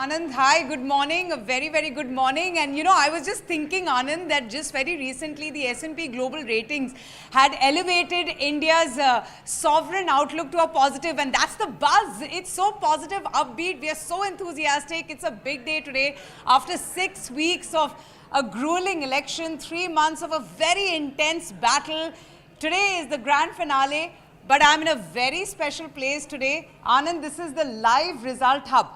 Anand, hi, good morning, a very, very good morning. And you know, I was just thinking, Anand, that just very recently the S&P Global Ratings had elevated India's sovereign outlook to a positive, and that's the buzz. It's so positive, upbeat, we are so enthusiastic. It's a big day today after 6 weeks of a grueling election, 3 months of a very intense battle. Today is the grand finale, but I'm in a very special place today. Anand, this is the live result hub.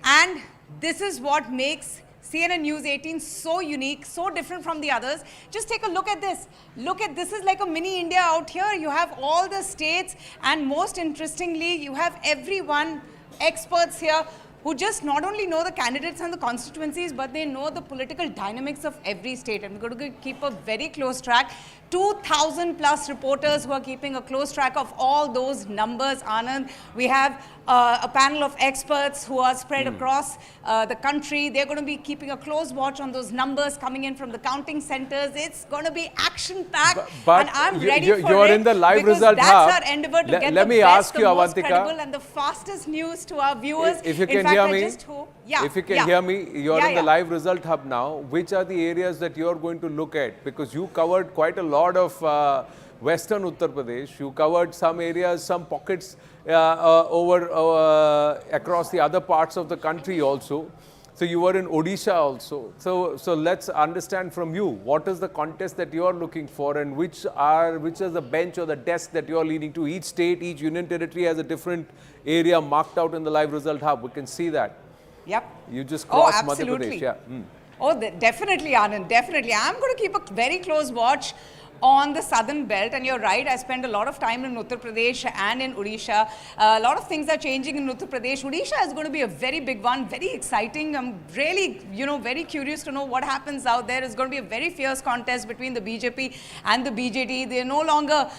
And this is what makes CNN News 18 so unique, so different from the others. Just take a look at this. Look at this is like a mini India out here. You have all the states, and most interestingly, you have everyone, experts here, who just not only know the candidates and the constituencies, but they know the political dynamics of every state. And we're going to keep a very close track. 2,000 plus reporters who are keeping a close track of all those numbers, Anand. We have a panel of experts who are spread across the country. They're going to be keeping a close watch on those numbers coming in from the counting centers. It's going to be action-packed, and I'm ready for it. You're in the live result hub. That's our endeavor to get the best, the most Avantika, credible and the fastest news to our viewers. If you can hear me, if you can hear me, you're in the live result hub now. Which are the areas that you're going to look at? Because you covered quite a lot of western Uttar Pradesh. You covered some areas, some pockets across the other parts of the country also. So you were in Odisha also. So let's understand from you, what is the contest that you are looking for, and which is the bench or the desk that you are leading to? Each state, each union territory has a different area marked out in the live result hub. We can see that. Yep. You just crossed Madhya Pradesh. Yeah. Oh, definitely, Anand, definitely. I'm going to keep a very close watch on the southern belt, and you're right, I spent a lot of time in Uttar Pradesh and in Odisha. A lot of things are changing in Uttar Pradesh. Odisha is going to be a very big one, very exciting. I'm really, very curious to know what happens out there. It's going to be a very fierce contest between the BJP and the BJD. They're no longer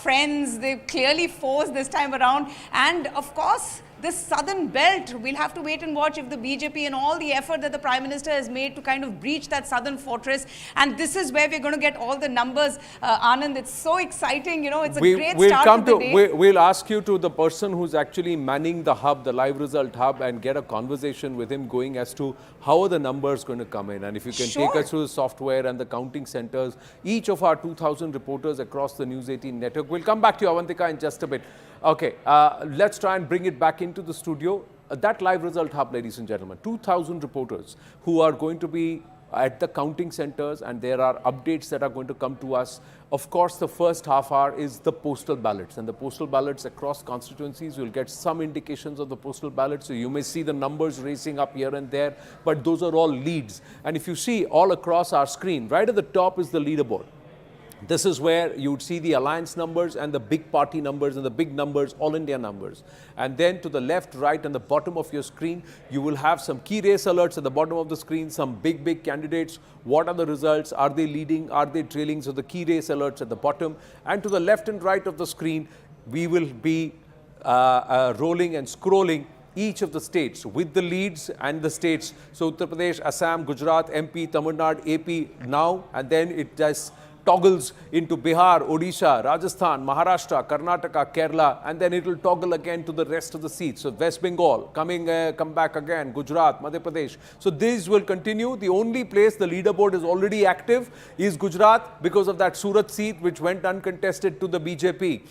friends. They're clearly foes this time around. And of course, this southern belt, we'll have to wait and watch if the BJP and all the effort that the Prime Minister has made to kind of breach that southern fortress. And this is where we're going to get all the numbers. Anand, it's so exciting. It's a great start to the day. We'll ask you to the person who's actually manning the hub, the live result hub, and get a conversation with him going as to how are the numbers going to come in. And if you can take us through the software and the counting centers, each of our 2,000 reporters across the News 18 network. We'll come back to you, Avantika, in just a bit. Okay, let's try and bring it back into the studio. That live result hub, ladies and gentlemen, 2,000 reporters who are going to be at the counting centers, and there are updates that are going to come to us. Of course, the first half hour is the postal ballots, and the postal ballots across constituencies, you'll get some indications of the postal ballots. So you may see the numbers racing up here and there, but those are all leads. And if you see all across our screen, right at the top is the leaderboard. This is where you would see the alliance numbers and the big party numbers and the big numbers, all India numbers. And then to the left, right, and the bottom of your screen, you will have some key race alerts at the bottom of the screen, some big candidates. What are the results? Are they leading? Are they trailing? So the key race alerts at the bottom. And to the left and right of the screen, we will be rolling and scrolling each of the states with the leads and the states. So Uttar Pradesh, Assam, Gujarat, MP, Tamil Nadu, AP now, and then it just toggles into Bihar, Odisha, Rajasthan, Maharashtra, Karnataka, Kerala, and then it will toggle again to the rest of the seats. So West Bengal, come back again, Gujarat, Madhya Pradesh. So these will continue. The only place the leaderboard is already active is Gujarat because of that Surat seat which went uncontested to the BJP.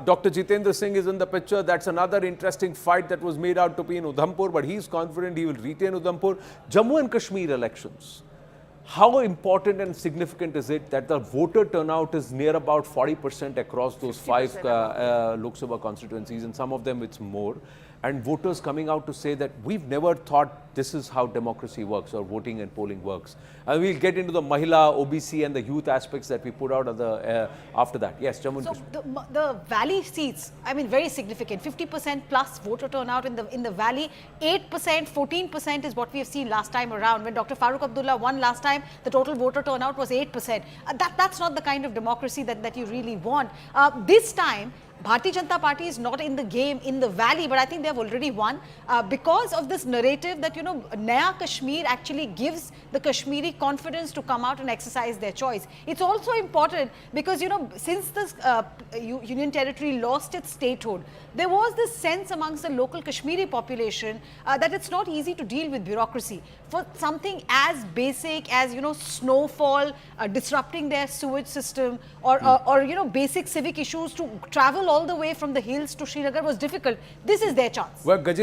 Dr. Jitendra Singh is in the picture. That's another interesting fight that was made out to be in Udhampur, but he's confident he will retain Udhampur. Jammu and Kashmir elections. How important and significant is it that the voter turnout is near about 40% across those 5 Lok Sabha constituencies, and some of them it's more, and voters coming out to say that we've never thought this is how democracy works or voting and polling works. And we'll get into the Mahila, OBC and the youth aspects that we put out of the, after that. Yes, Jammu and Kashmir. The valley seats, very significant. 50% plus voter turnout in the valley. 8%, 14% is what we have seen last time around. When Dr. Farooq Abdullah won last time, the total voter turnout was 8%. That's not the kind of democracy that you really want. This time, Bharatiya Janata Party is not in the game in the valley, but I think they have already won because of this narrative that, Naya Kashmir actually gives the Kashmiri confidence to come out and exercise their choice. It's also important because, since this Union Territory lost its statehood, there was this sense amongst the local Kashmiri population that it's not easy to deal with bureaucracy. For something as basic as, snowfall, disrupting their sewage system or basic civic issues, to travel all the way from the hills to Srinagar was difficult. This is their chance. Well, Gajendra,